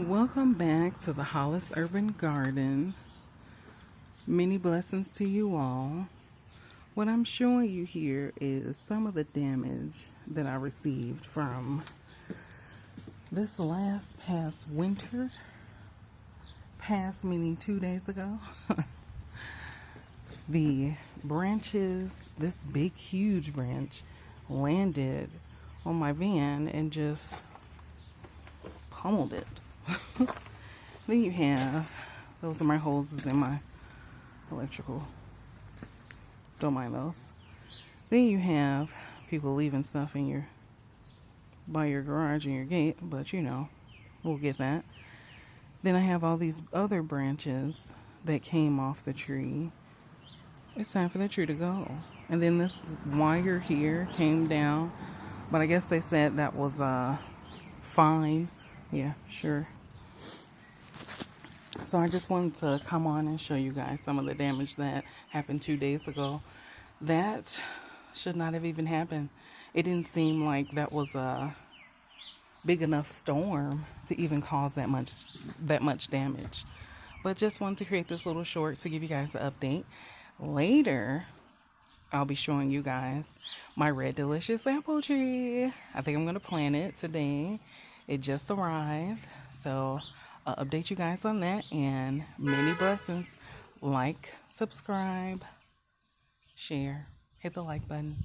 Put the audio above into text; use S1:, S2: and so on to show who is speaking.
S1: Welcome back to the Hollis Urban Garden. Many blessings to you all. What I'm showing you here is some of the damage that I received from this past winter. Past meaning 2 days ago. The branches, this big huge branch landed on my van and just pummeled it. Then you have, those are my hoses in my electrical, don't mind those. Then you have people leaving stuff in by your garage and your gate, but you know, we'll get that. Then I have all these other branches that came off the tree. It's time for the tree to go. And then this wire here came down, but I guess they said that was fine. Yeah, sure. So I just wanted to come on and show you guys some of the damage that happened 2 days ago. That should not have even happened. It didn't seem like that was a big enough storm to even cause that much damage. But just wanted to create this little short to give you guys an update. Later, I'll be showing you guys my Red Delicious apple tree. I think I'm going to plant it today. It just arrived. So I'll update you guys on that, and many blessings. Like, subscribe, share, hit the like button.